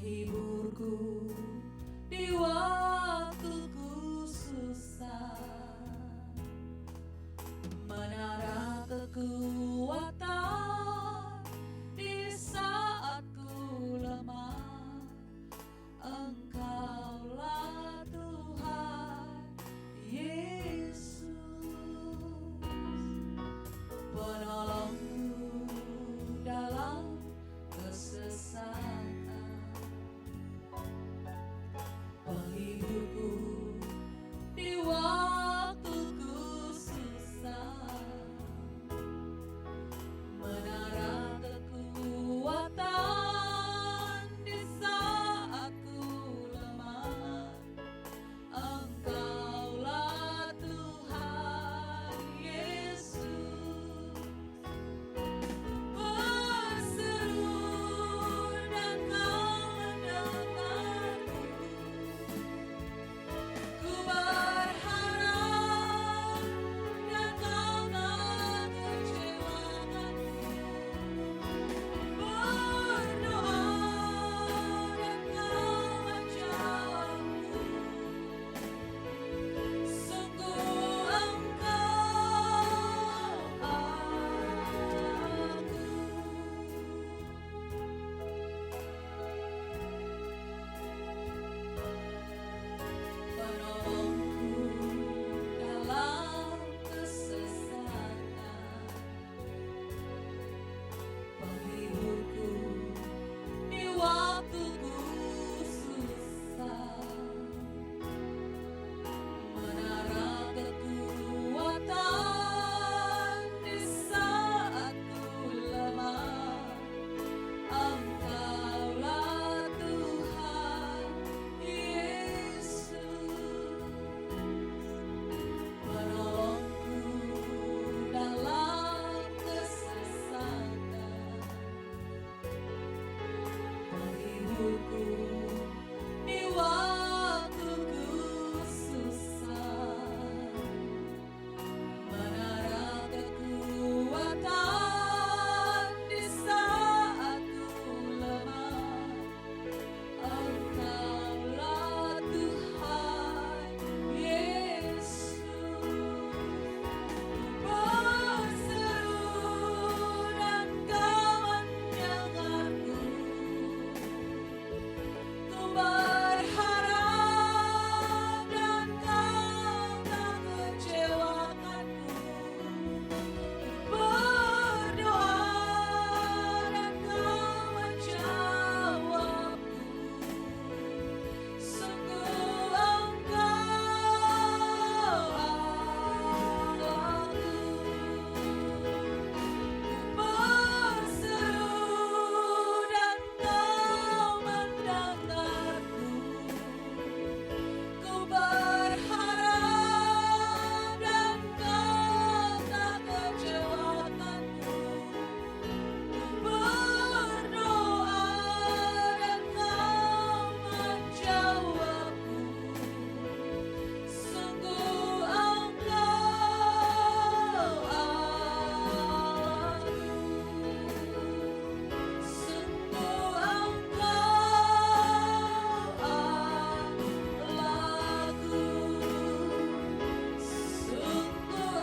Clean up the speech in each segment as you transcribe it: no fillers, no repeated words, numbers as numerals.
penghiburku di waktuku susah, menara kekuatan di saat ku lemah. Engkaulah Tuhan Yesus, penolongku dalam kesesatan, penghiburku di waktuku susah, menara kekuatan di saat ku lemah. Engkaulah Tuhan Yesus, berseru dan Kau mendengarku. Ku berharap dan Kau tak kecewakanku. Berdoa dan Kau menjawabku. Sungguh Engkau penolongku dalam kesesatan, penghiburku di waktuku susah, menara kekuatan di saat ku lemah. Engkaulah Tuhan Yesus, penolongku dalam kesesatan, penghiburku di waktuku susah, menara kekuatan di saat ku lemah. Engkaulah Tuhan Yesus, berseru dan Kau mendengarku. Ku berharap dan Kau tak kecewakanku. Berdoa dan Kau menjawabku. Sungguh Engkau Allahku. Berseru dan Kau mendengarku. Ku berharap dan Kau tak kecewakanku. Berdoa dan Kau menjawabku. Sungguh Engkau Allahku. Sungguh Engkau Allahku. Sungguh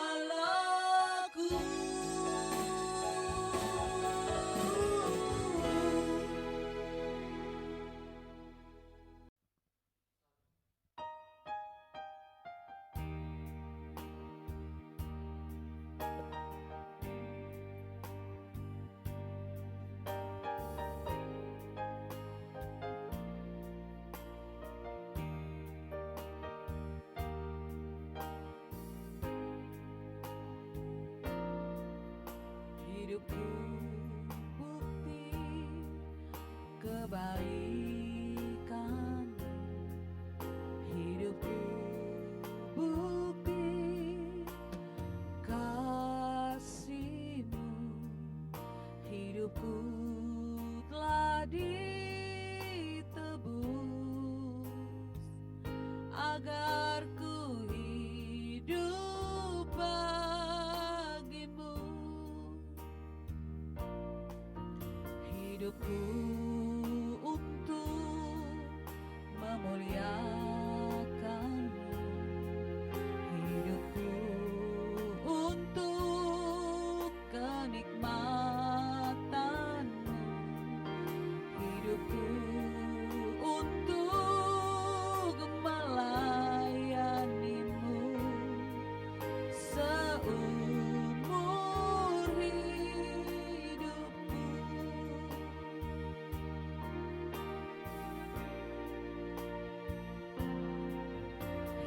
Allahku. Hidupku bukti kebaikan, hidupku bukti kasih-Mu, hidupku telah ditebus agar ku hidup bahagia. hidupku untuk memuliakan-Mu, hidupku untuk kenikmatan-Mu, hidupku untuk melayani-Mu seumur hidupku.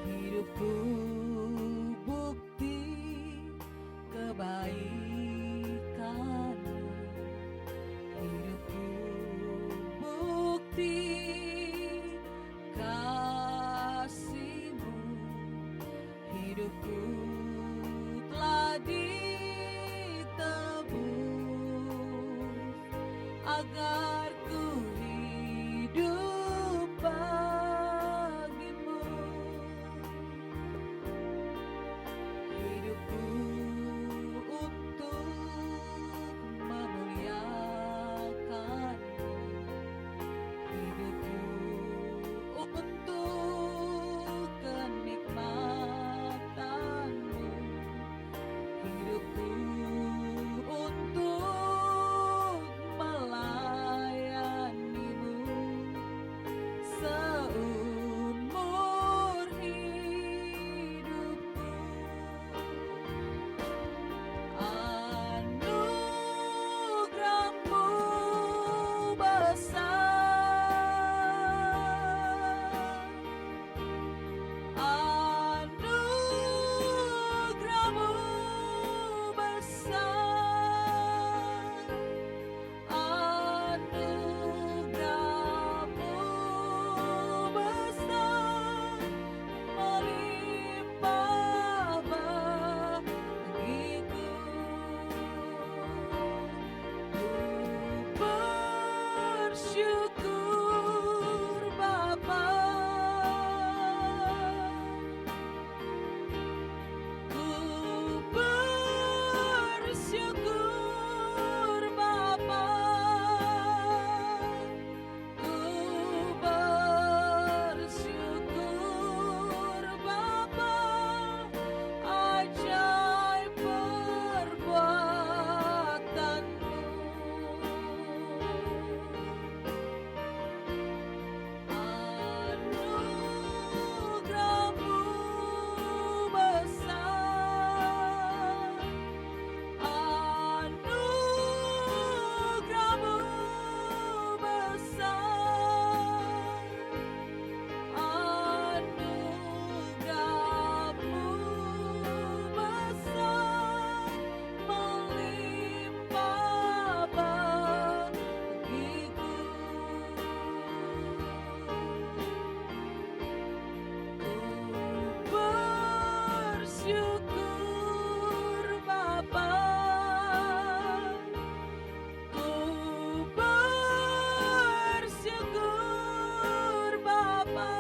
Hidupku bukti kebaikan-Mu, hidupku bukti kasih-Mu, hidupku telah ditebus agar ku hidup bagi-Mu. Hidupku untuk memuliakan-Mu, hidupku untuk kenikmatan-Mu, hidupku untuk melayani-Mu seumur hidupku. Anugerah-Mu besar, anugerah-Mu besar, anugerah-Mu besar, melimpah bagiku. Ku bersyukur Bapa, ku bersyukur Bapa, ku bersyukur Bapa, ajaib perbuatan-Mu. Anugerah-Mu besar, anugerah-Mu besar, anugerah-Mu besar, melimpah bagiku. Ku bersyukur Bapa, ku bersyukur Bapa,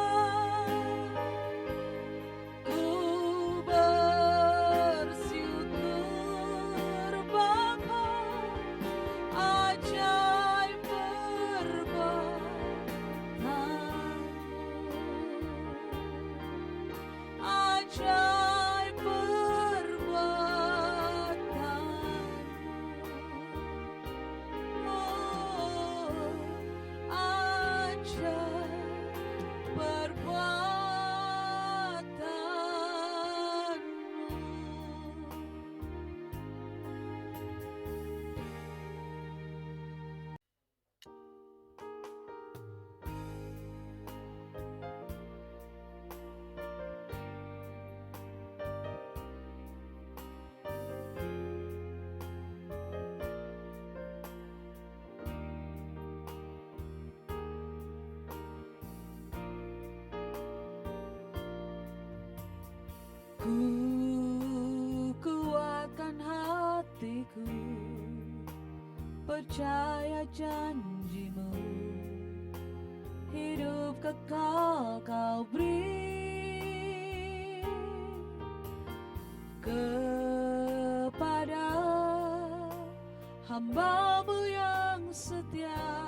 ku bersyukur Bapa, ajaib perbuatan-Mu, ajaib perbuatan-Mu, oh, ajaib Ku kuatkan hatiku, percaya janji-Mu, hidup kekal Kau beri kepada hamba-Mu yang setia.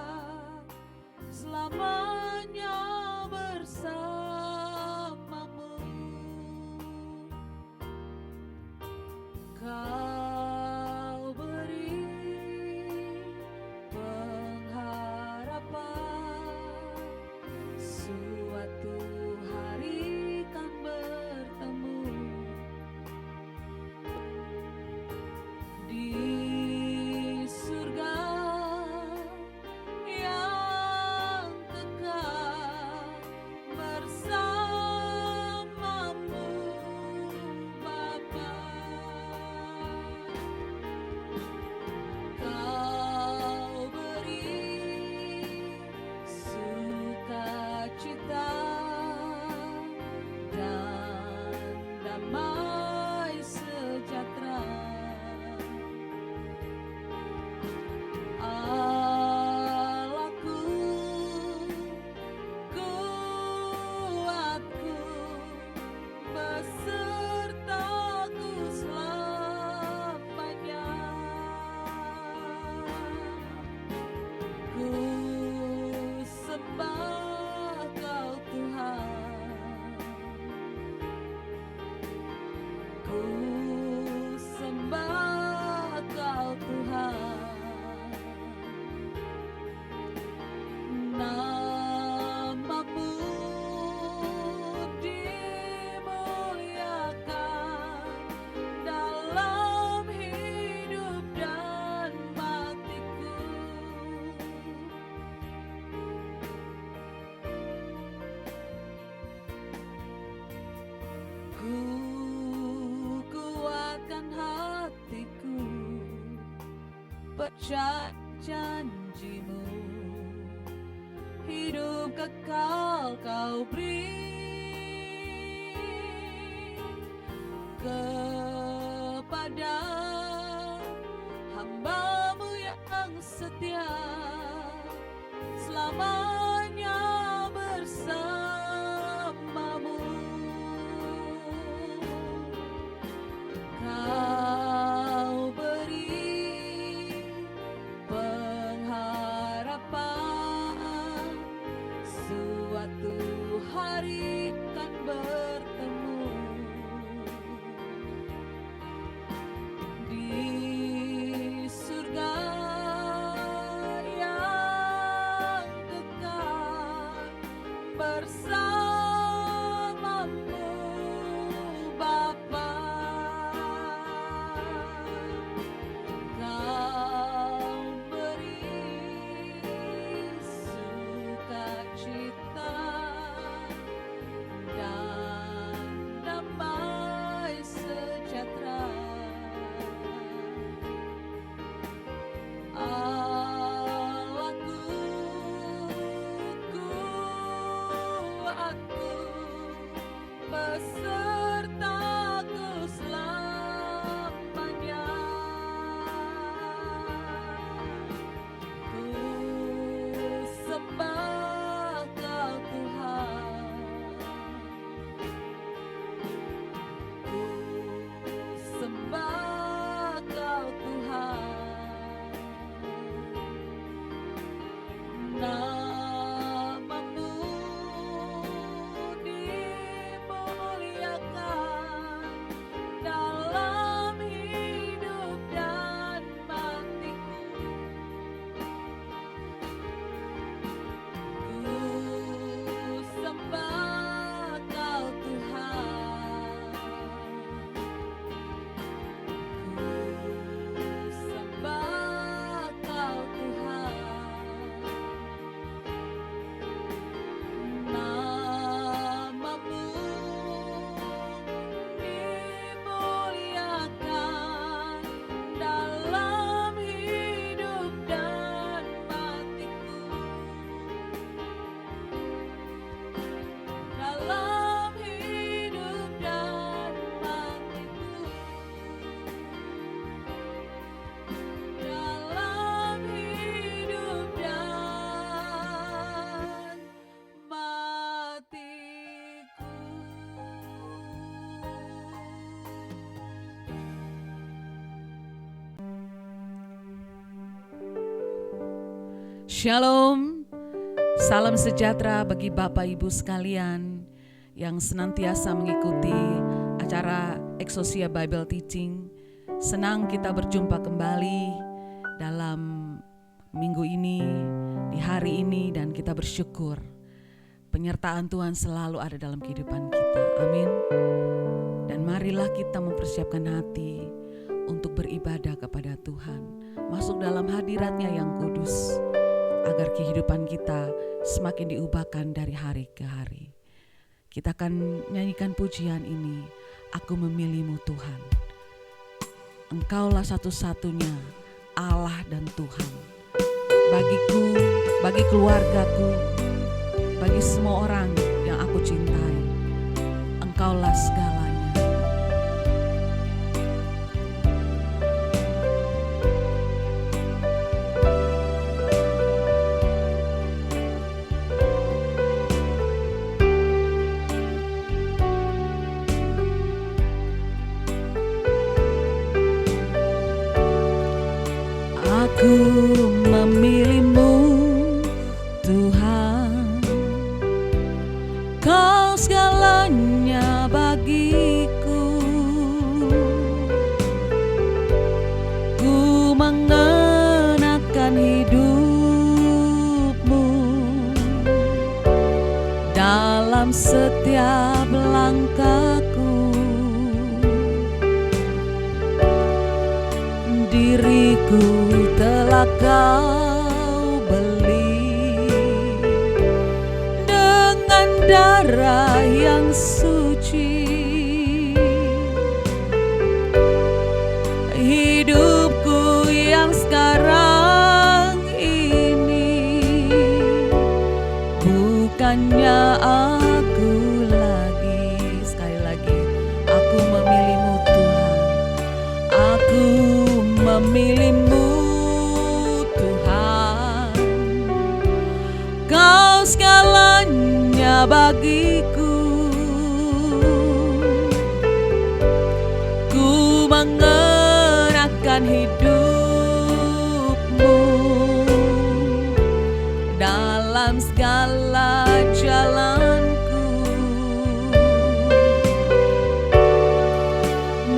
janjimu, hidup kekal kau beri kepada hamba-Mu yang setia, selamanya bersama-Mu. Kau beri pengharapan, suatu hari kan bertemu di surga yang kekal bersama-Mu Bapa. Kau beri sukacita dan damai sejahtera. Allahku, kuatku, besertaku selamanya. Ku sembah Kau Tuhan, ku sembah Kau Tuhan. Nama-Mu dimuliakan dalam hidup dan matiku. Ku sembah Kau Tuhan, ku sembah Kau Tuhan. Nama-Mu dimuliakan dalam hidup dan matiku, dalam hidup dan matiku, dalam hidup dan matiku. Shalom, salam sejahtera bagi Bapak Ibu sekalian yang senantiasa mengikuti acara Exousia Bible Teaching. Senang kita berjumpa kembali dalam minggu ini, di hari ini, dan kita bersyukur penyertaan Tuhan selalu ada dalam kehidupan kita. Amin. Dan marilah kita mempersiapkan hati untuk beribadah kepada Tuhan, masuk dalam hadirat-Nya yang kudus, agar kehidupan kita semakin diubahkan dari hari ke hari. Kita akan nyanyikan pujian ini, Aku Memilih-Mu Tuhan. Engkaulah satu-satunya Allah dan Tuhan bagiku, bagi keluargaku, bagi semua orang yang aku cintai. Engkaulah segalanya. Aku memilih-Mu Tuhan, Kau segalanya bagiku. Ku mengenakan hidup-Mu dalam setiap langkahku. Diriku telah Kau beli dengan darah yang suci. Hidupku yang sekarang bukannya aku lagi. Sekali lagi, aku memilihmu Tuhan, aku memilihmu Tuhan. Kau segalanya bagiku, ku mengenakan hidupmu dalam segala jalanku.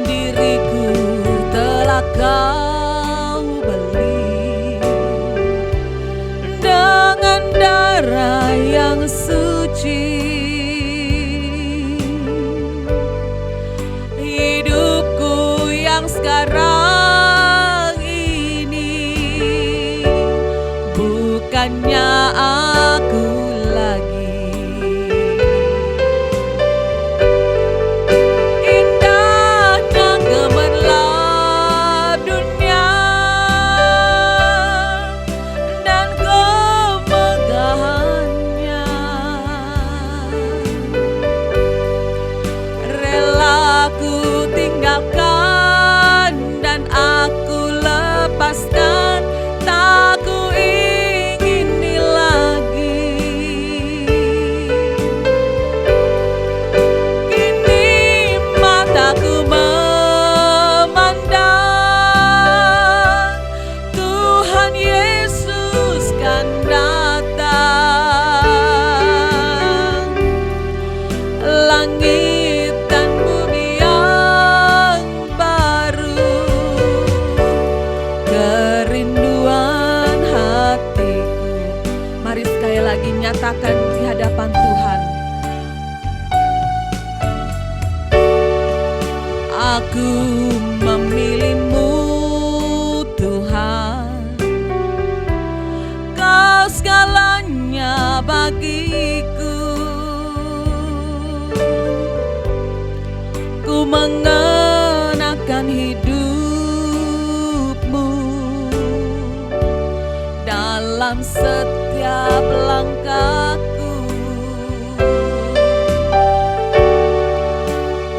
Diriku telah kau beli dengan darah yang suci. Hidupku yang sekarang ini bukannya aku lagi. Indahnya gemerlap dunia dan kemegahannya, rela ku tinggalkan dan aku lepaskan, tak ku ingini lagi. Kini mataku memandang Tuhan Yesus kan datang. Langit dan bumi yang baru, kerinduan hatiku. Mari sekali lagi nyatakan di hadapan Tuhan. Aku memilihmu Tuhan, kau segalanya bagiku. Ku mengenakan hidupmu dalam setiap langkahku.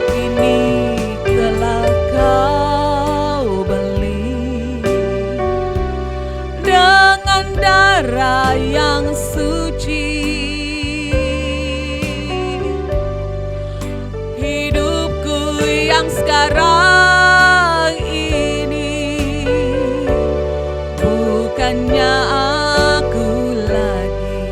Kini telah kau beli dengan darah yang suci. Hidupku yang sekarang ini bukannya aku lagi.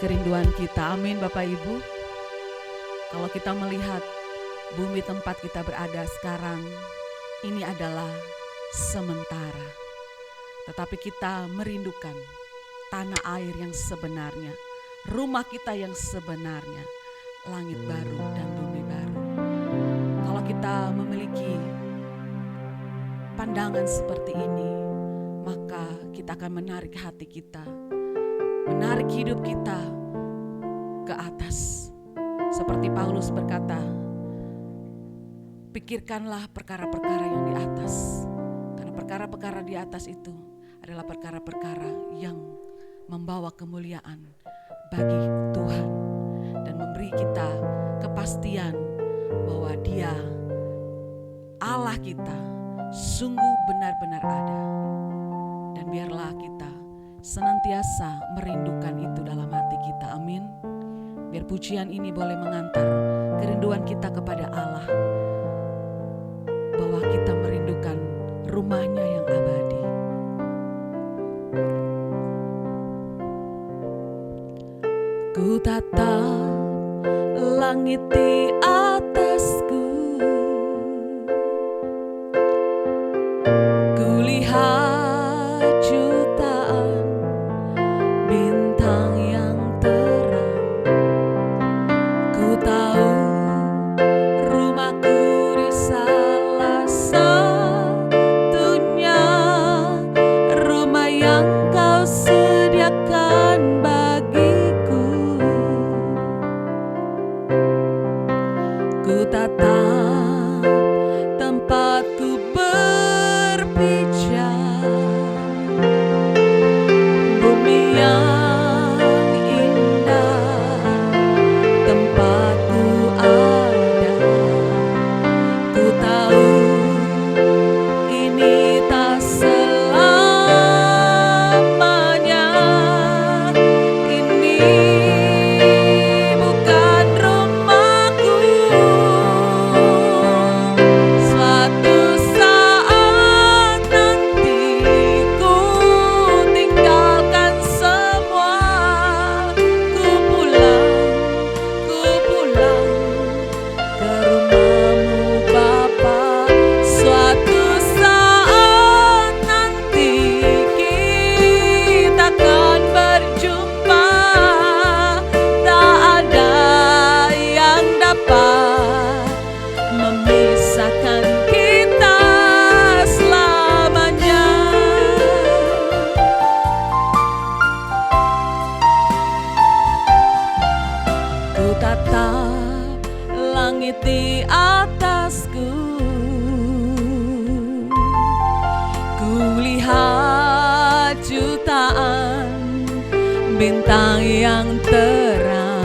kerinduan kita. Amin Bapak Ibu. Kalau kita melihat bumi tempat kita berada sekarang, ini adalah sementara. Tetapi kita merindukan tanah air yang sebenarnya, rumah kita yang sebenarnya, langit baru dan bumi baru. Kalau kita memiliki pandangan seperti ini, maka kita akan menarik hati kita, menarik hidup kita ke atas. Seperti Paulus berkata, pikirkanlah perkara-perkara yang di atas. Karena perkara-perkara di atas itu adalah perkara-perkara yang membawa kemuliaan bagi Tuhan dan memberi kita kepastian bahwa Dia, Allah kita, sungguh benar-benar ada. Dan biarlah kita senantiasa merindukan itu dalam hati kita. Amin. Biar pujian ini boleh mengantar kerinduan kita kepada Allah, bahwa kita merindukan rumahnya yang abadi. Ku tatap langit di atasku, ku lihat jutaan bintang yang terang. Ku tahu rumahku di salah satunya, rumah yang Kau sediakan bagiku. Ku tatap tempatku berpijak, bumi yang indah tempatku ada. Ku tahu ini tak selamanya, ini bukan rumahku. Suatu saat nanti ku tinggalkan semua, ku pulang ke rumahmu Bapa. Suatu saat nanti kita akan berjumpa, tak ada yang dapat memisahkan kita selamanya. Ku tatap langit di atasku, ku lihat jutaan bintang yang terang.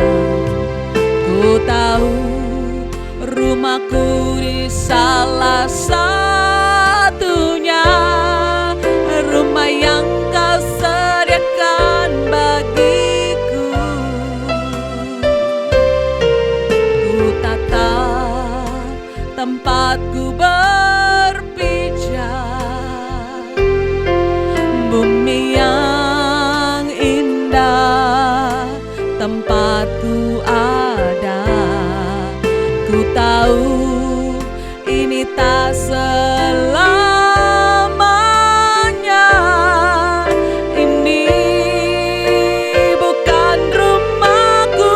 Ku tahu rumahku di salah satunya, rumah yang Kau sediakan bagiku. Ku tatap tempatku berpijak, bumi yang indah tempatku ada. Ku tahu ini tak selamanya, ini bukan rumahku.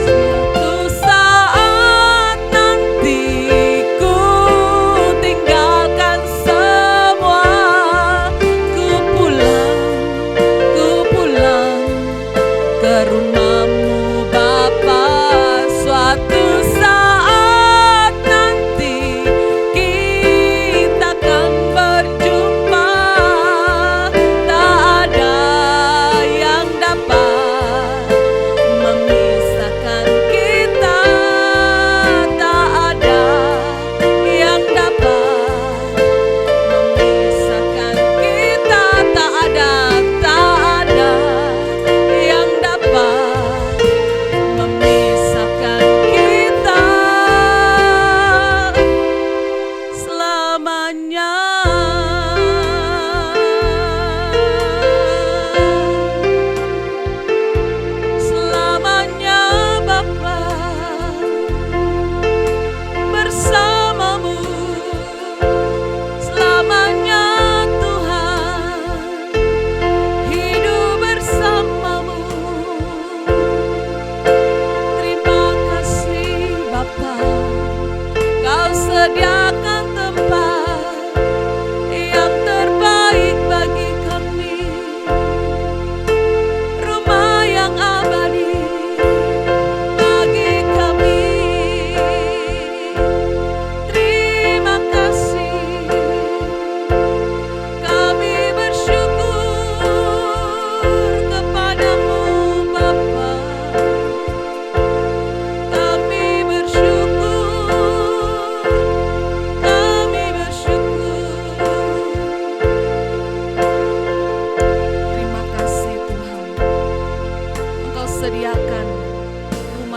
Suatu saat nanti ku tinggalkan semua, ku pulang ke rumahmu Bapa. Suatu saat nanti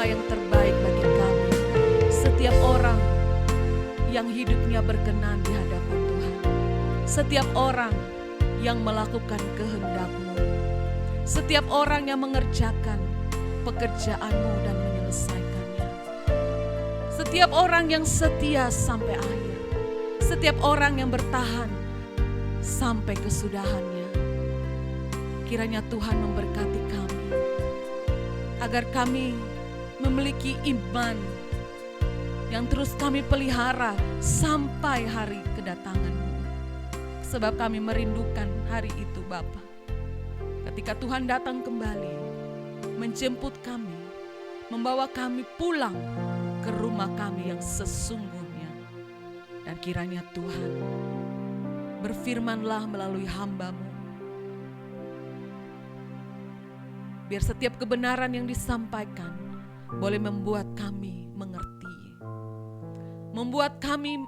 sumpah yang terbaik bagi kami. Setiap orang yang hidupnya berkenan di hadapan Tuhan. Setiap orang yang melakukan kehendak-Mu. Setiap orang yang mengerjakan pekerjaan-Mu dan menyelesaikannya. Setiap orang yang setia sampai akhir. Setiap orang yang bertahan sampai kesudahannya. Kiranya Tuhan memberkati kami, agar kami memiliki iman yang terus kami pelihara sampai hari kedatangan-Mu. Sebab kami merindukan hari itu Bapa. Ketika Tuhan datang kembali, menjemput kami, membawa kami pulang ke rumah kami yang sesungguhnya. Dan kiranya Tuhan berfirmanlah melalui hamba-Mu. Biar setiap kebenaran yang disampaikan boleh membuat kami mengerti. Membuat kami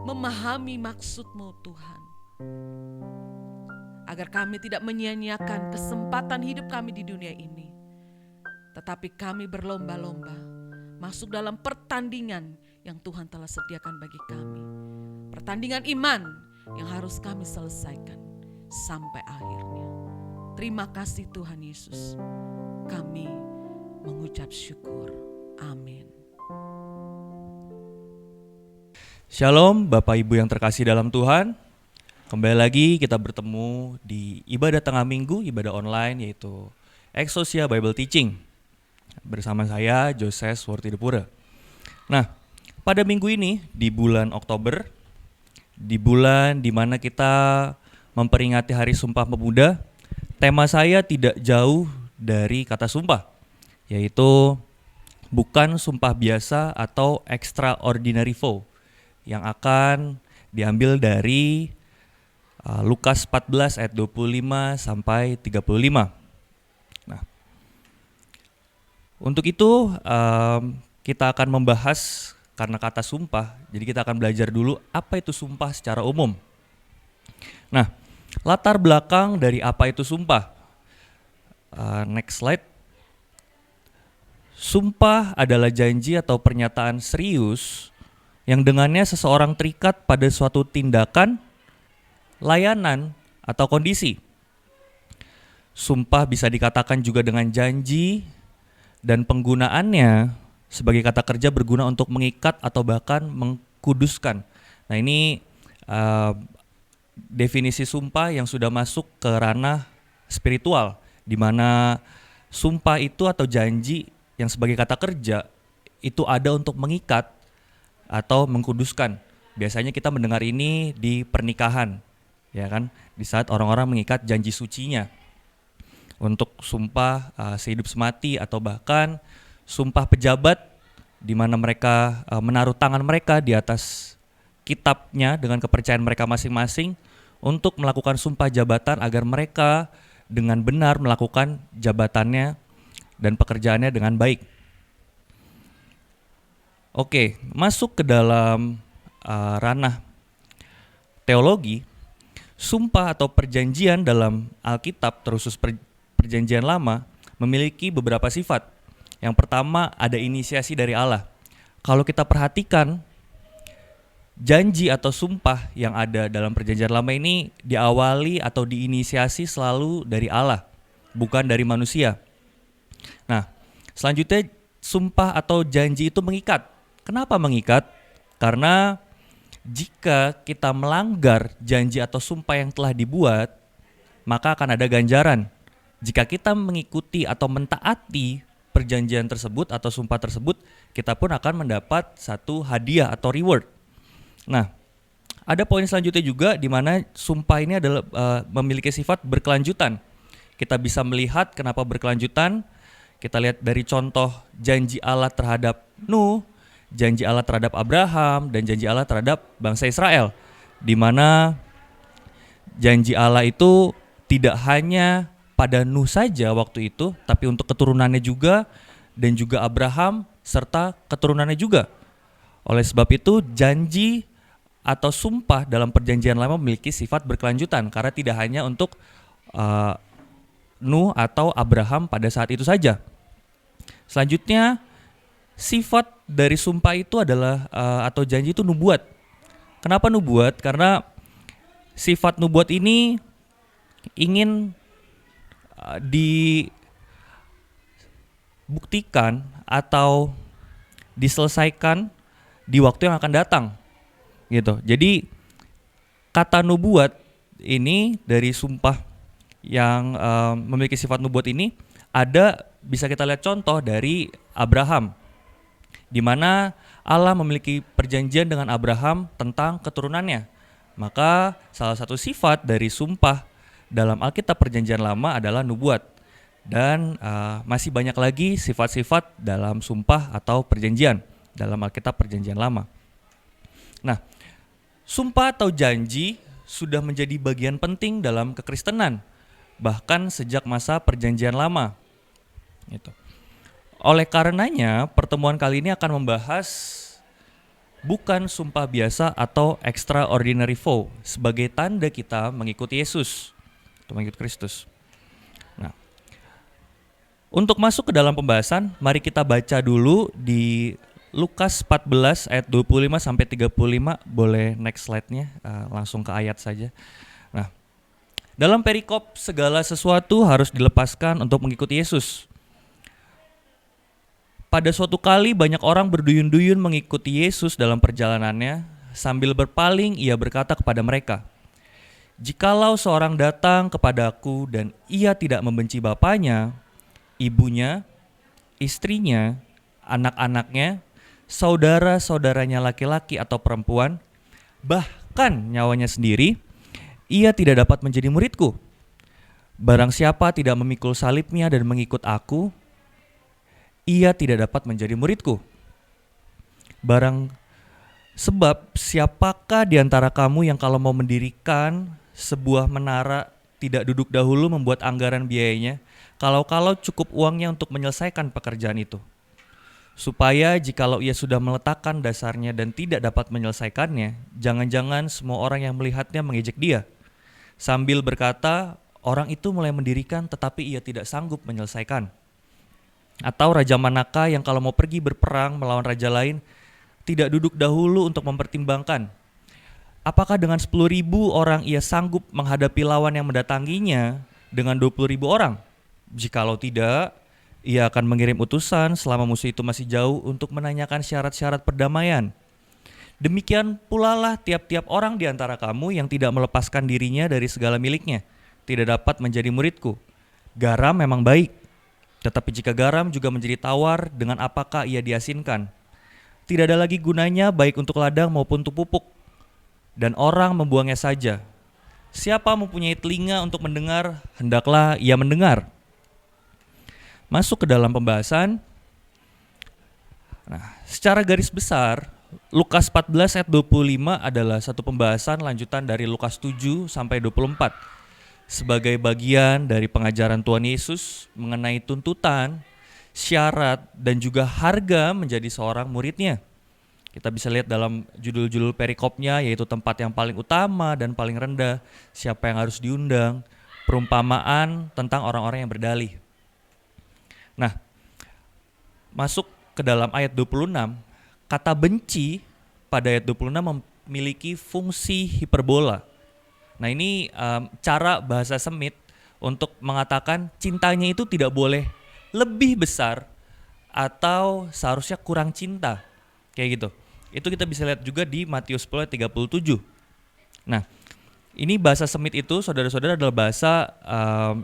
memahami maksud-Mu Tuhan. Agar kami tidak menyia-nyiakan kesempatan hidup kami di dunia ini. Tetapi kami berlomba-lomba masuk dalam pertandingan yang Tuhan telah sediakan bagi kami. Pertandingan iman yang harus kami selesaikan sampai akhirnya. Terima kasih Tuhan Yesus. Kami mengucap syukur. Amin. Shalom Bapak Ibu yang terkasih dalam Tuhan. Kembali lagi kita bertemu di ibadah tengah minggu, ibadah online yaitu Exousia Bible Teaching. Bersama saya Joses Wortidepura. Nah, pada minggu ini di bulan Oktober, di bulan dimana kita memperingati Hari Sumpah Pemuda, tema saya tidak jauh dari kata sumpah, yaitu bukan sumpah biasa atau extraordinary vow, yang akan diambil dari Lukas 14 ayat 25 sampai 35. Nah, untuk itu kita akan membahas karena kata sumpah, jadi kita akan belajar dulu apa itu sumpah secara umum. Nah, latar belakang dari apa itu sumpah. Next slide. Sumpah adalah janji atau pernyataan serius yang dengannya seseorang terikat pada suatu tindakan, layanan, atau kondisi. Sumpah bisa dikatakan juga dengan janji, dan penggunaannya sebagai kata kerja berguna untuk mengikat atau bahkan mengkuduskan. Nah, ini definisi sumpah yang sudah masuk ke ranah spiritual, di mana sumpah itu atau janji yang sebagai kata kerja itu ada untuk mengikat atau mengkuduskan. Biasanya kita mendengar ini di pernikahan, ya kan? Di saat orang-orang mengikat janji sucinya untuk sumpah sehidup semati, atau bahkan sumpah pejabat di mana mereka menaruh tangan mereka di atas kitabnya dengan kepercayaan mereka masing-masing untuk melakukan sumpah jabatan agar mereka dengan benar melakukan jabatannya dan pekerjaannya dengan baik. Oke, masuk ke dalam ranah teologi. Sumpah atau perjanjian dalam Alkitab, terkhusus perjanjian lama, memiliki beberapa sifat. Yang pertama, ada inisiasi dari Allah. Kalau kita perhatikan, janji atau sumpah yang ada dalam perjanjian lama ini diawali atau diinisiasi selalu dari Allah, bukan dari manusia. Nah, selanjutnya sumpah atau janji itu mengikat. Kenapa mengikat? Karena jika kita melanggar janji atau sumpah yang telah dibuat, maka akan ada ganjaran. Jika kita mengikuti atau mentaati perjanjian tersebut atau sumpah tersebut, kita pun akan mendapat satu hadiah atau reward. Nah, ada poin selanjutnya juga di mana sumpah ini adalah memiliki sifat berkelanjutan. Kita bisa melihat kenapa berkelanjutan. Kita lihat dari contoh janji Allah terhadap Nuh, janji Allah terhadap Abraham, dan janji Allah terhadap bangsa Israel, di mana janji Allah itu tidak hanya pada Nuh saja waktu itu, tapi untuk keturunannya juga, dan juga Abraham serta keturunannya juga. Oleh sebab itu, janji atau sumpah dalam perjanjian lama memiliki sifat berkelanjutan, karena tidak hanya untuk Nuh atau Abraham pada saat itu saja. Selanjutnya, sifat dari sumpah itu adalah atau janji itu nubuat. Kenapa nubuat? Karena sifat nubuat ini ingin dibuktikan atau diselesaikan di waktu yang akan datang, gitu. Jadi kata nubuat ini dari sumpah yang memiliki sifat nubuat ini bisa kita lihat contoh dari Abraham, di mana Allah memiliki perjanjian dengan Abraham tentang keturunannya. Maka salah satu sifat dari sumpah dalam Alkitab Perjanjian Lama adalah nubuat. Dan masih banyak lagi sifat-sifat dalam sumpah atau perjanjian dalam Alkitab Perjanjian Lama. Nah, sumpah atau janji sudah menjadi bagian penting dalam kekristenan, bahkan sejak masa Perjanjian Lama. Gitu. Oleh karenanya, pertemuan kali ini akan membahas bukan sumpah biasa atau extraordinary vow sebagai tanda kita mengikuti Yesus atau mengikuti Kristus. Nah, untuk masuk ke dalam pembahasan, mari kita baca dulu di Lukas 14 ayat 25 sampai 35. Boleh next slide-nya, langsung ke ayat saja. Nah, dalam perikop segala sesuatu harus dilepaskan untuk mengikuti Yesus. Pada suatu kali banyak orang berduyun-duyun mengikuti Yesus dalam perjalanannya. Sambil berpaling ia berkata kepada mereka, "Jikalau seorang datang kepadaku dan ia tidak membenci bapaknya, ibunya, istrinya, anak-anaknya, saudara-saudaranya laki-laki atau perempuan, bahkan nyawanya sendiri, ia tidak dapat menjadi muridku. Barang siapa tidak memikul salibnya dan mengikut aku, ia tidak dapat menjadi muridku. Sebab siapakah di antara kamu yang kalau mau mendirikan sebuah menara tidak duduk dahulu membuat anggaran biayanya, kalau cukup uangnya untuk menyelesaikan pekerjaan itu, supaya jikalau ia sudah meletakkan dasarnya dan tidak dapat menyelesaikannya, jangan-jangan semua orang yang melihatnya mengejek dia, sambil berkata, orang itu mulai mendirikan tetapi ia tidak sanggup menyelesaikan. Atau raja manakah yang kalau mau pergi berperang melawan raja lain, tidak duduk dahulu untuk mempertimbangkan, apakah dengan 10.000 orang ia sanggup menghadapi lawan yang mendatanginya dengan 20.000 orang? Jikalau tidak, ia akan mengirim utusan selama musuh itu masih jauh untuk menanyakan syarat-syarat perdamaian. Demikian pula lah tiap-tiap orang di antara kamu yang tidak melepaskan dirinya dari segala miliknya, tidak dapat menjadi muridku. Garam memang baik, tetapi jika garam juga menjadi tawar, dengan apakah ia diasinkan? Tidak ada lagi gunanya baik untuk ladang maupun untuk pupuk, dan orang membuangnya saja. Siapa mempunyai telinga untuk mendengar, hendaklah ia mendengar." Masuk ke dalam pembahasan. Nah, secara garis besar, Lukas 14 ayat 25 adalah satu pembahasan lanjutan dari Lukas 7 sampai 24. Sebagai bagian dari pengajaran Tuhan Yesus mengenai tuntutan, syarat, dan juga harga menjadi seorang muridnya. Kita bisa lihat dalam judul-judul perikopnya, yaitu tempat yang paling utama dan paling rendah, siapa yang harus diundang, perumpamaan tentang orang-orang yang berdalih. Nah, masuk ke dalam ayat 26, kata benci pada ayat 26 memiliki fungsi hiperbola. Nah, ini cara bahasa Semit untuk mengatakan cintanya itu tidak boleh lebih besar atau seharusnya kurang cinta, kayak gitu. Itu kita bisa lihat juga di Matius 10 ayat 37. Nah, ini bahasa Semit itu, saudara-saudara, adalah bahasa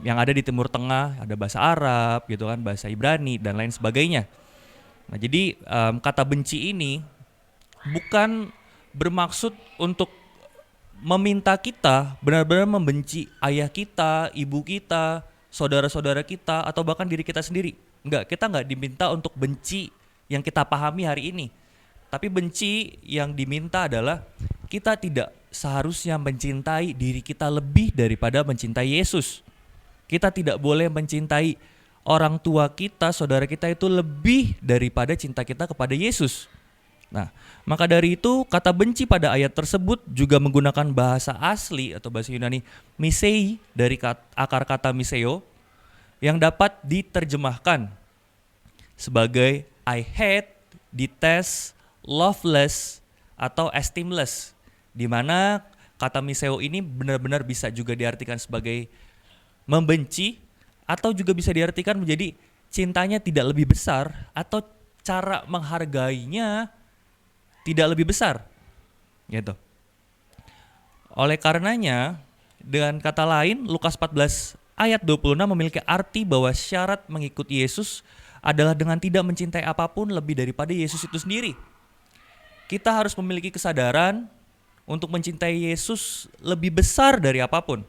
yang ada di Timur Tengah, ada bahasa Arab, gitu kan, bahasa Ibrani dan lain sebagainya. Nah, jadi kata benci ini bukan bermaksud untuk meminta kita benar-benar membenci ayah kita, ibu kita, saudara-saudara kita, atau bahkan diri kita sendiri. Kita nggak diminta untuk benci yang kita pahami hari ini. Tapi benci yang diminta adalah kita tidak seharusnya mencintai diri kita lebih daripada mencintai Yesus. Kita tidak boleh mencintai orang tua kita, saudara kita itu lebih daripada cinta kita kepada Yesus. Nah, maka dari itu kata benci pada ayat tersebut juga menggunakan bahasa asli atau bahasa Yunani misei dari akar kata miseo yang dapat diterjemahkan sebagai I hate detest, loveless, atau esteemless. Di mana kata miseo ini benar-benar bisa juga diartikan sebagai membenci atau juga bisa diartikan menjadi cintanya tidak lebih besar atau cara menghargainya tidak lebih besar. Gitu. Oleh karenanya, dengan kata lain, Lukas 14 ayat 26 memiliki arti bahwa syarat mengikuti Yesus adalah dengan tidak mencintai apapun lebih daripada Yesus itu sendiri. Kita harus memiliki kesadaran untuk mencintai Yesus lebih besar dari apapun.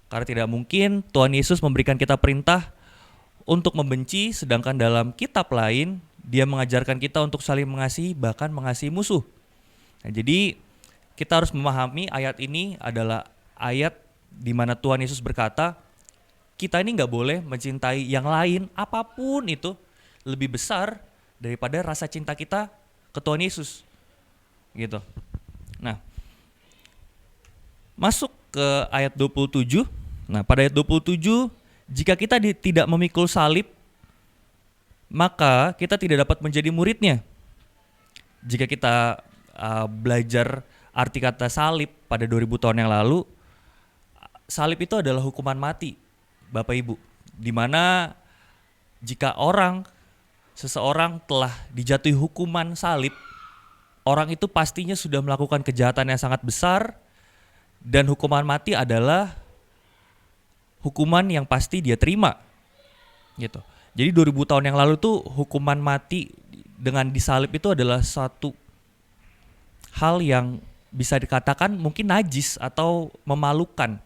Karena tidak mungkin Tuhan Yesus memberikan kita perintah untuk membenci, sedangkan dalam kitab lain Dia mengajarkan kita untuk saling mengasihi, bahkan mengasihi musuh. Nah, jadi kita harus memahami ayat ini adalah ayat di mana Tuhan Yesus berkata, kita ini nggak boleh mencintai yang lain apapun itu lebih besar daripada rasa cinta kita ke Tuhan Yesus. Gitu. Nah, masuk ke ayat 27. Nah, pada ayat 27, jika kita tidak memikul salib, maka kita tidak dapat menjadi muridnya. Jika kita belajar arti kata salib pada 2000 tahun yang lalu, salib itu adalah hukuman mati, Bapak Ibu. Di mana jika seseorang telah dijatuhi hukuman salib, orang itu pastinya sudah melakukan kejahatan yang sangat besar, dan hukuman mati adalah hukuman yang pasti dia terima. Gitu. Jadi 2000 tahun yang lalu tuh hukuman mati dengan disalib itu adalah satu hal yang bisa dikatakan mungkin najis atau memalukan.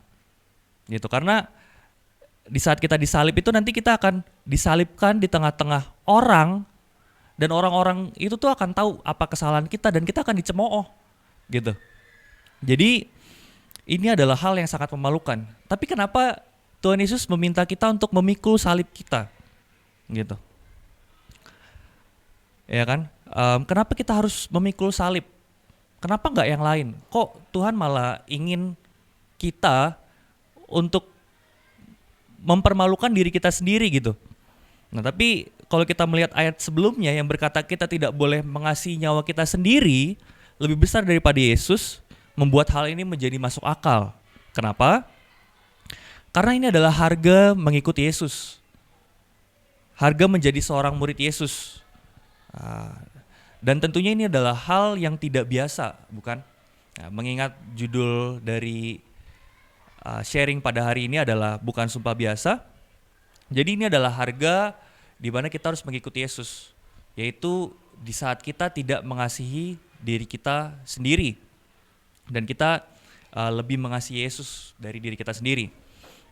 Gitu. Karena di saat kita disalib itu nanti kita akan disalibkan di tengah-tengah orang, dan orang-orang itu tuh akan tahu apa kesalahan kita dan kita akan dicemooh. Gitu. Jadi ini adalah hal yang sangat memalukan. Tapi kenapa Tuhan Yesus meminta kita untuk memikul salib kita? Gitu. Ya kan? Kenapa kita harus memikul salib? Kenapa nggak yang lain? Kok Tuhan malah ingin kita untuk mempermalukan diri kita sendiri gitu? Nah, tapi kalau kita melihat ayat sebelumnya yang berkata kita tidak boleh mengasihi nyawa kita sendiri lebih besar daripada Yesus, membuat hal ini menjadi masuk akal. Kenapa? Karena ini adalah harga mengikuti Yesus. Harga menjadi seorang murid Yesus. Dan tentunya ini adalah hal yang tidak biasa, bukan? Nah, mengingat judul dari sharing pada hari ini adalah bukan sumpah biasa. Jadi ini adalah harga di mana kita harus mengikuti Yesus, yaitu di saat kita tidak mengasihi diri kita sendiri dan kita lebih mengasihi Yesus dari diri kita sendiri.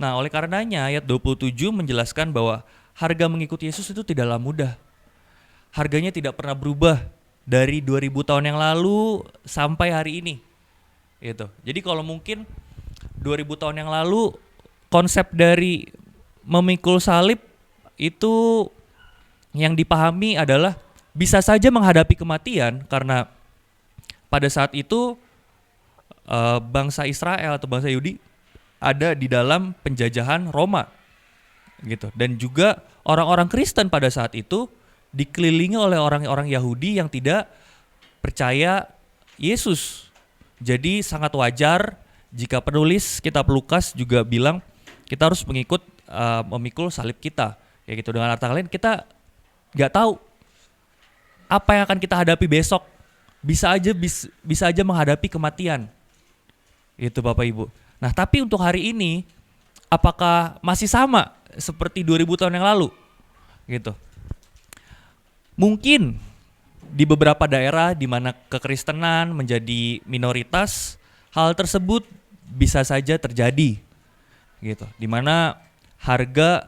Nah, oleh karenanya ayat 27 menjelaskan bahwa harga mengikuti Yesus itu tidaklah mudah. Harganya tidak pernah berubah dari 2000 tahun yang lalu sampai hari ini. Gitu. Jadi kalau mungkin 2000 tahun yang lalu konsep dari memikul salib itu yang dipahami adalah bisa saja menghadapi kematian, karena pada saat itu bangsa Israel atau bangsa Yahudi ada di dalam penjajahan Roma gitu. Dan juga orang-orang Kristen pada saat itu dikelilingi oleh orang-orang Yahudi yang tidak percaya Yesus. Jadi sangat wajar jika penulis kitab Lukas juga bilang kita harus memikul salib kita. Ya gitu, dengan kata lain kita nggak tahu apa yang akan kita hadapi besok. Bisa aja menghadapi kematian. Itu Bapak Ibu. Nah, tapi untuk hari ini apakah masih sama seperti 2000 tahun yang lalu? Gitu. Mungkin di beberapa daerah di mana kekristenan menjadi minoritas, hal tersebut bisa saja terjadi. Gitu. Di mana harga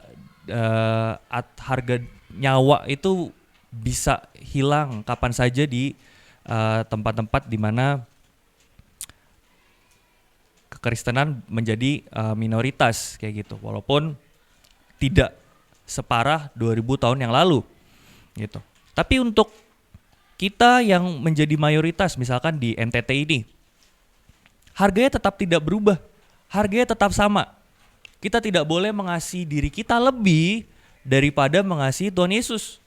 nyawa itu bisa hilang kapan saja di tempat-tempat di mana kekristenan menjadi minoritas kayak gitu, walaupun tidak separah 2000 tahun yang lalu gitu. Tapi untuk kita yang menjadi mayoritas misalkan di NTT ini, harganya tetap tidak berubah, harganya tetap sama. Kita tidak boleh mengasihi diri kita lebih daripada mengasihi Tuhan Yesus.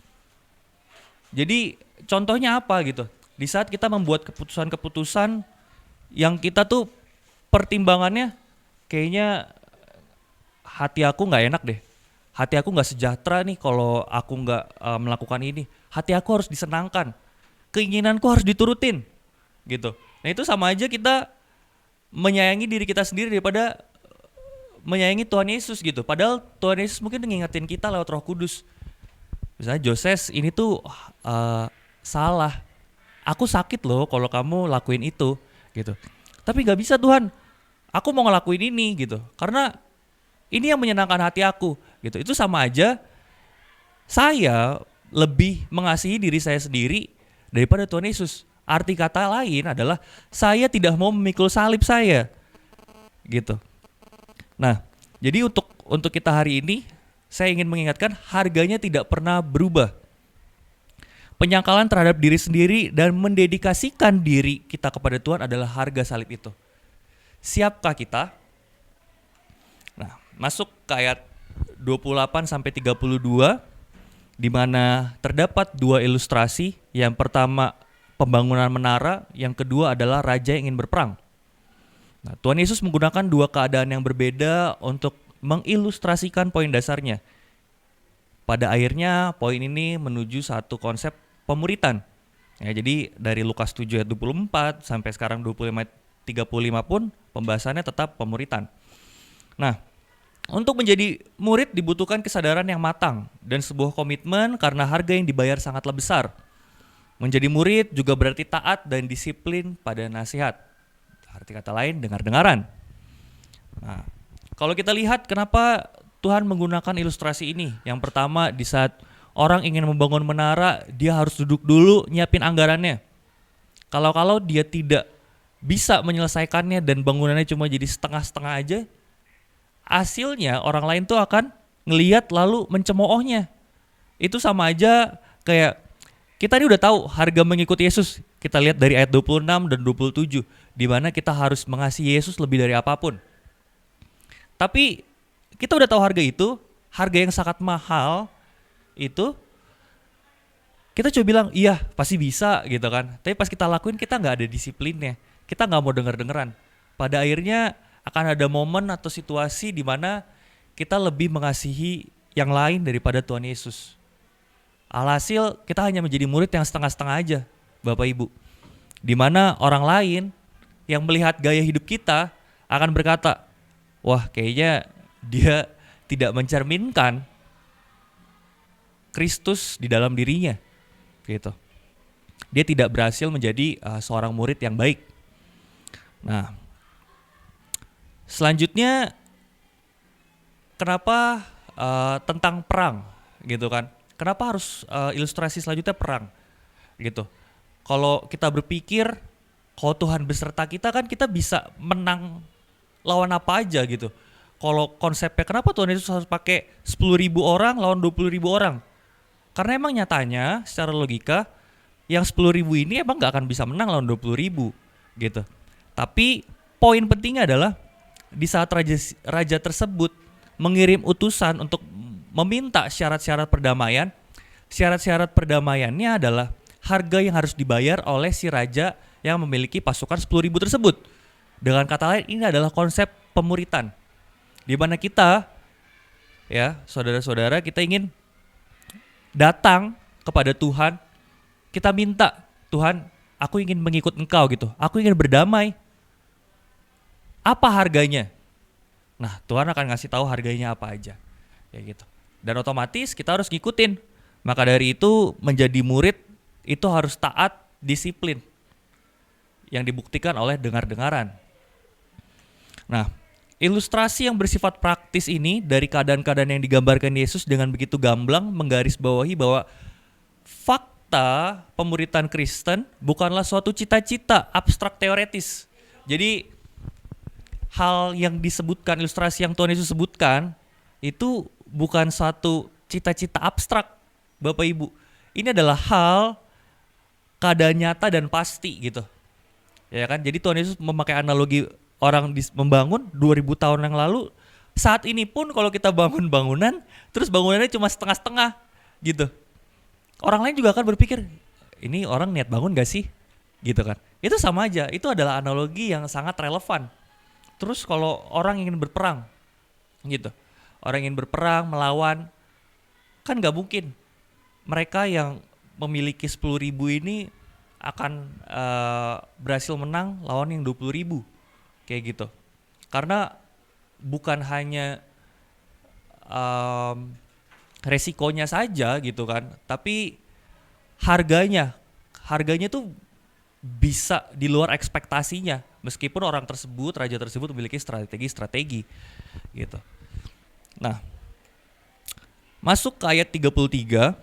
Jadi contohnya apa gitu? Di saat kita membuat keputusan-keputusan yang kita tuh pertimbangannya kayaknya hati aku nggak enak deh. Hati aku nggak sejahtera nih kalau aku nggak melakukan ini. Hati aku harus disenangkan. Keinginanku harus diturutin gitu. Nah itu sama aja kita menyayangi diri kita sendiri daripada menyayangi Tuhan Yesus gitu. Padahal Tuhan Yesus mungkin ngingetin kita lewat Roh Kudus. Misalnya Joses ini tuh salah. Aku sakit loh kalau kamu lakuin itu gitu. Tapi nggak bisa Tuhan. Aku mau ngelakuin ini gitu. Karena ini yang menyenangkan hati aku gitu. Itu sama aja saya lebih mengasihi diri saya sendiri daripada Tuhan Yesus. Arti kata lain adalah saya tidak mau memikul salib saya gitu. Nah, jadi untuk kita hari ini saya ingin mengingatkan harganya tidak pernah berubah. Penyangkalan terhadap diri sendiri dan mendedikasikan diri kita kepada Tuhan adalah harga salib itu. Siapkah kita? Nah, masuk ke ayat 28 sampai 32 di mana terdapat dua ilustrasi. Yang pertama pembangunan menara, yang kedua adalah raja yang ingin berperang. Nah, Tuhan Yesus menggunakan dua keadaan yang berbeda untuk mengilustrasikan poin dasarnya. Pada akhirnya poin ini menuju satu konsep pemuritan. Ya, jadi dari Lukas 7 ayat 24 sampai sekarang 25 ayat 35 pun pembahasannya tetap pemuritan. Nah, untuk menjadi murid dibutuhkan kesadaran yang matang dan sebuah komitmen karena harga yang dibayar sangatlah besar. Menjadi murid juga berarti taat dan disiplin pada nasihat. Arti kata lain, dengar-dengaran. Nah, kalau kita lihat kenapa Tuhan menggunakan ilustrasi ini. Yang pertama, di saat orang ingin membangun menara, dia harus duduk dulu nyiapin anggarannya. Kalau dia tidak bisa menyelesaikannya dan bangunannya cuma jadi setengah-setengah aja, hasilnya orang lain tuh akan ngelihat lalu mencemoohnya. Itu sama aja kayak kita ini udah tahu harga mengikuti Yesus. Kita lihat dari ayat 26 dan 27 di mana kita harus mengasihi Yesus lebih dari apapun. Tapi kita udah tahu harga yang sangat mahal itu kita coba bilang iya pasti bisa gitu kan. Tapi pas kita lakuin kita nggak ada disiplinnya. Kita nggak mau denger-dengeran. Pada akhirnya akan ada momen atau situasi di mana kita lebih mengasihi yang lain daripada Tuhan Yesus. Alhasil kita hanya menjadi murid yang setengah-setengah aja, Bapak Ibu. Di mana orang lain yang melihat gaya hidup kita akan berkata, wah kayaknya dia tidak mencerminkan Kristus di dalam dirinya, gitu. Dia tidak berhasil menjadi seorang murid yang baik. Nah, selanjutnya kenapa tentang perang, gitu kan? Kenapa harus ilustrasi selanjutnya perang, gitu? Kalau kita berpikir kalau Tuhan beserta kita kan kita bisa menang lawan apa aja gitu. Kalau konsepnya kenapa Tuhan Yesus harus pakai 10.000 orang lawan 20.000 orang? Karena emang nyatanya secara logika yang 10.000 ini emang gak akan bisa menang lawan 20.000 gitu. Tapi poin pentingnya adalah di saat raja tersebut mengirim utusan untuk meminta syarat-syarat perdamaian, syarat-syarat perdamaiannya adalah harga yang harus dibayar oleh si raja yang memiliki pasukan 10.000 tersebut. Dengan kata lain ini adalah konsep pemuritan. Di mana kita ya, saudara-saudara, kita ingin datang kepada Tuhan, kita minta, Tuhan, aku ingin mengikut Engkau gitu. Aku ingin berdamai. Apa harganya? Nah, Tuhan akan ngasih tahu harganya apa aja. Ya gitu. Dan otomatis kita harus ngikutin. Maka dari itu menjadi murid itu harus taat, disiplin. Yang dibuktikan oleh dengar-dengaran. Nah, ilustrasi yang bersifat praktis ini dari keadaan-keadaan yang digambarkan Yesus dengan begitu gamblang menggarisbawahi bahwa fakta pemuritan Kristen bukanlah suatu cita-cita abstrak teoretis. Jadi hal yang disebutkan, ilustrasi yang Tuhan Yesus sebutkan itu bukan suatu cita-cita abstrak, Bapak Ibu. Ini adalah hal keadaan nyata dan pasti gitu. Ya kan? Jadi Tuhan Yesus memakai analogi orang membangun 2000 tahun yang lalu. Saat ini pun kalau kita bangun bangunan, terus bangunannya cuma setengah-setengah gitu. orang lain juga akan berpikir, ini orang niat bangun gak sih? Gitu kan. Itu sama aja, itu adalah analogi yang sangat relevan. Terus kalau orang ingin berperang, gitu. Orang ingin berperang, melawan, kan gak mungkin mereka yang memiliki 10.000 ini akan berhasil menang lawan yang 20.000, kayak gitu. Karena bukan hanya resikonya saja gitu kan, tapi harganya tuh bisa di luar ekspektasinya, meskipun orang tersebut, raja tersebut memiliki strategi gitu. Nah, masuk ke ayat 33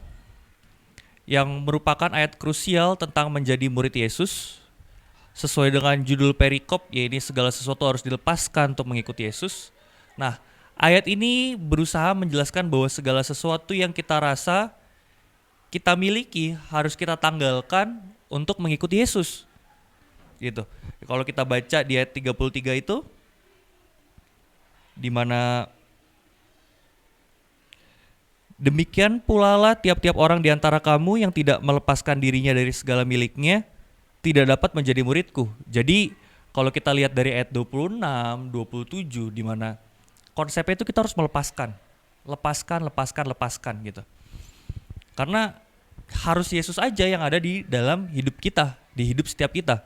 yang merupakan ayat krusial tentang menjadi murid Yesus. Sesuai dengan judul perikop, yaitu segala sesuatu harus dilepaskan untuk mengikuti Yesus. Nah, ayat ini berusaha menjelaskan bahwa segala sesuatu yang kita rasa kita miliki harus kita tanggalkan untuk mengikuti Yesus. Gitu. Kalau kita baca di ayat 33 itu, di mana demikian pula lah tiap-tiap orang di antara kamu yang tidak melepaskan dirinya dari segala miliknya tidak dapat menjadi muridku. Jadi kalau kita lihat dari ayat 26, 27, di mana konsepnya itu kita harus lepaskan gitu. Karena harus Yesus aja yang ada di dalam hidup kita, di hidup setiap kita.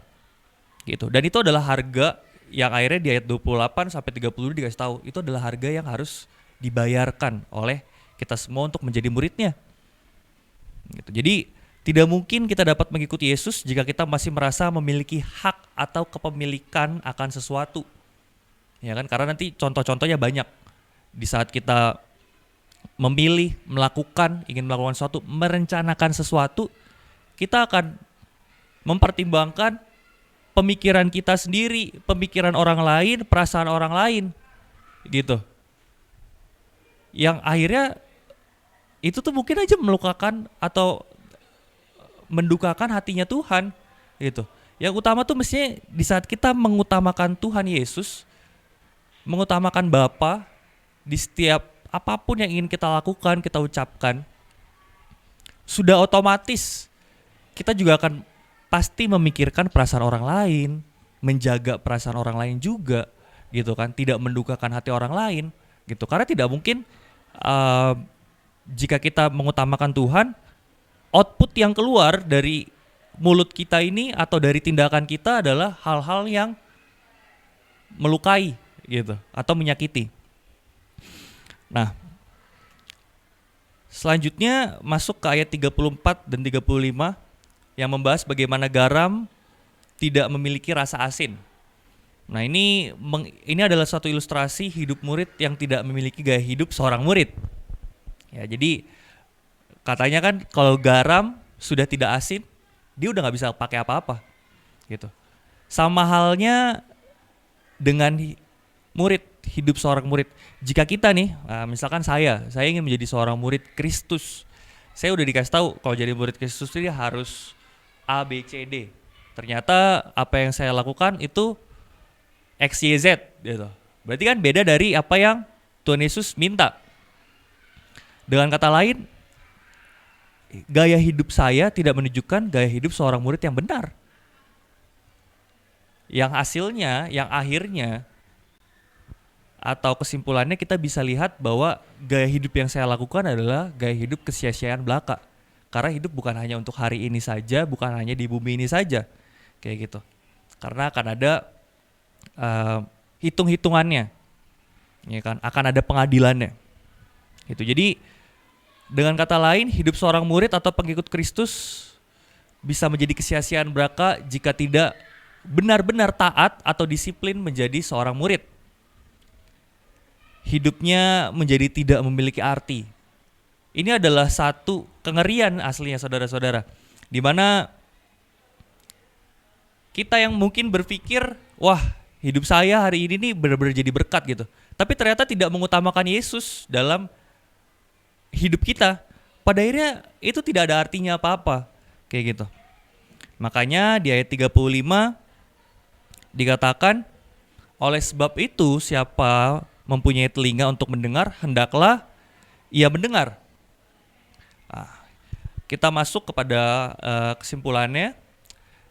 Gitu. Dan itu adalah harga yang akhirnya di ayat 28 sampai 30 dikasih tahu, itu adalah harga yang harus dibayarkan oleh kita semua untuk menjadi muridnya. Gitu. Jadi tidak mungkin kita dapat mengikuti Yesus jika kita masih merasa memiliki hak atau kepemilikan akan sesuatu. Ya kan? Karena nanti contoh-contohnya banyak. Di saat kita memilih, ingin melakukan sesuatu, merencanakan sesuatu, kita akan mempertimbangkan pemikiran kita sendiri, pemikiran orang lain, perasaan orang lain. Gitu. Yang akhirnya itu tuh mungkin aja melukakan atau mendukakan hatinya Tuhan gitu. Yang utama tuh mestinya di saat kita mengutamakan Tuhan Yesus, mengutamakan Bapa di setiap apapun yang ingin kita lakukan, kita ucapkan, sudah otomatis kita juga akan pasti memikirkan perasaan orang lain, menjaga perasaan orang lain juga gitu kan, tidak mendukakan hati orang lain gitu. Karena tidak mungkin jika kita mengutamakan Tuhan, output yang keluar dari mulut kita ini atau dari tindakan kita adalah hal-hal yang melukai gitu atau menyakiti. Nah, selanjutnya masuk ke ayat 34 dan 35 yang membahas bagaimana garam tidak memiliki rasa asin. Nah, ini adalah suatu ilustrasi hidup murid yang tidak memiliki gaya hidup seorang murid. Ya, jadi katanya kan kalau garam sudah tidak asin, dia udah nggak bisa pakai apa-apa, gitu. Sama halnya dengan hidup seorang murid. Jika kita nih, misalkan saya ingin menjadi seorang murid Kristus, saya udah dikasih tahu kalau jadi murid Kristus dia harus A, B, C, D. Ternyata apa yang saya lakukan itu X, Y, Z, gitu. Berarti kan beda dari apa yang Tuhan Yesus minta. Dengan kata lain, gaya hidup saya tidak menunjukkan gaya hidup seorang murid yang benar. Yang hasilnya, yang akhirnya, atau kesimpulannya kita bisa lihat bahwa gaya hidup yang saya lakukan adalah gaya hidup kesia-siaan belaka. Karena hidup bukan hanya untuk hari ini saja, bukan hanya di bumi ini saja. Kayak gitu. Karena akan ada hitung-hitungannya. Ya kan? Akan ada pengadilannya. Gitu. Jadi dengan kata lain, hidup seorang murid atau pengikut Kristus bisa menjadi kesia-siaan belaka jika tidak benar-benar taat atau disiplin menjadi seorang murid. Hidupnya menjadi tidak memiliki arti. Ini adalah satu kengerian aslinya saudara-saudara, di mana kita yang mungkin berpikir, wah hidup saya hari ini nih benar-benar jadi berkat gitu. Tapi ternyata tidak mengutamakan Yesus dalam hidup kita, pada akhirnya itu tidak ada artinya apa-apa, kayak gitu. Makanya di ayat 35 dikatakan, oleh sebab itu siapa mempunyai telinga untuk mendengar, hendaklah ia mendengar. kita masuk kepada kesimpulannya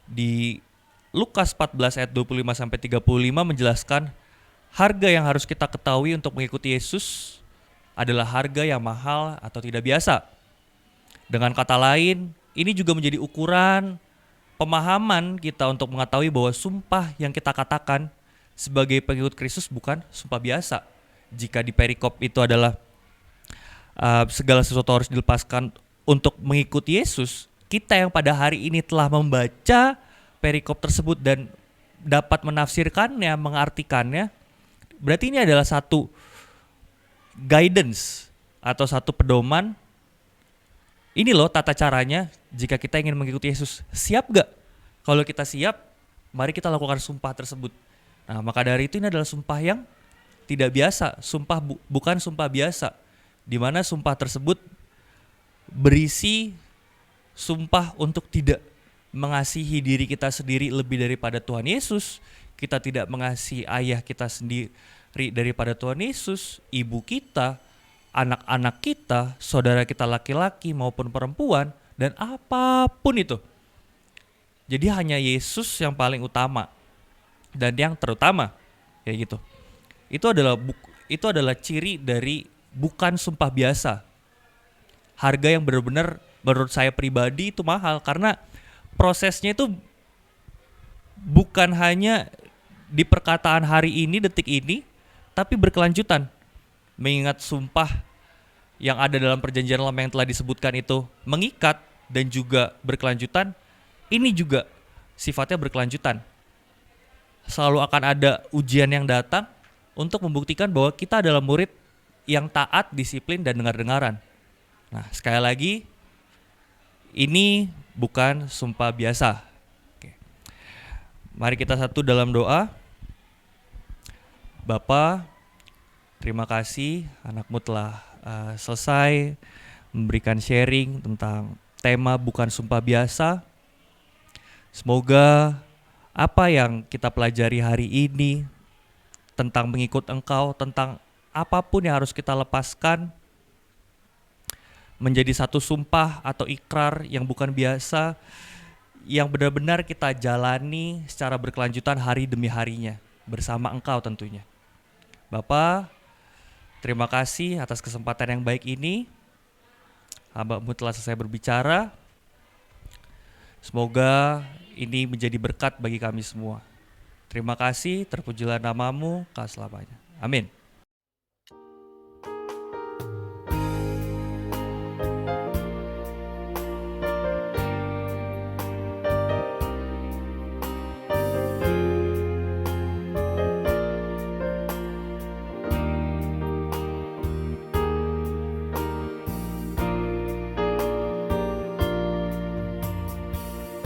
di Lukas 14 ayat 25 sampai 35 menjelaskan harga yang harus kita ketahui untuk mengikuti Yesus adalah harga yang mahal atau tidak biasa. Dengan kata lain, ini juga menjadi ukuran pemahaman kita untuk mengetahui bahwa sumpah yang kita katakan sebagai pengikut Kristus bukan sumpah biasa. Jika di perikop itu adalah segala sesuatu harus dilepaskan untuk mengikuti Yesus, kita yang pada hari ini telah membaca perikop tersebut dan dapat menafsirkannya, mengartikannya, berarti ini adalah satu guidance atau satu pedoman. Ini loh tata caranya jika kita ingin mengikuti Yesus. Siap gak? Kalau kita siap, mari kita lakukan sumpah tersebut. Nah, maka dari itu ini adalah sumpah yang tidak biasa. Sumpah bukan sumpah biasa, di mana sumpah tersebut berisi sumpah untuk tidak mengasihi diri kita sendiri lebih daripada Tuhan Yesus. Kita tidak mengasihi ayah kita sendiri daripada Tuhan Yesus, ibu kita, anak-anak kita, saudara kita laki-laki maupun perempuan, dan apapun itu. Jadi hanya Yesus yang paling utama dan yang terutama, kayak gitu. Itu adalah ciri dari bukan sumpah biasa. Harga yang benar-benar menurut saya pribadi itu mahal karena prosesnya itu bukan hanya di perkataan hari ini, detik ini, tapi berkelanjutan. Mengingat sumpah yang ada dalam perjanjian lama yang telah disebutkan itu mengikat dan juga berkelanjutan, ini juga sifatnya berkelanjutan. Selalu akan ada ujian yang datang untuk membuktikan bahwa kita adalah murid yang taat, disiplin, dan dengar-dengaran. Nah, sekali lagi, ini bukan sumpah biasa. Oke. Mari kita satu dalam doa. Bapa, terima kasih anakmu telah selesai memberikan sharing tentang tema bukan sumpah biasa. Semoga apa yang kita pelajari hari ini tentang mengikut Engkau, tentang apapun yang harus kita lepaskan, menjadi satu sumpah atau ikrar yang bukan biasa, yang benar-benar kita jalani secara berkelanjutan hari demi harinya, bersama Engkau tentunya. Bapa, terima kasih atas kesempatan yang baik ini. Hamba-Mu telah selesai berbicara. Semoga ini menjadi berkat bagi kami semua. Terima kasih, terpujilah nama-Mu selamanya. Amin.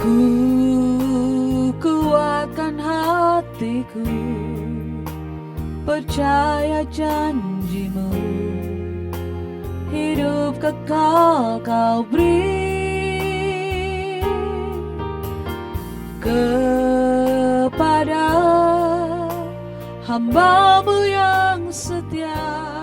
Ku kuatkan hatiku, percaya janji-Mu, hidup kekal Kau beri kepada hamba-Mu yang setia.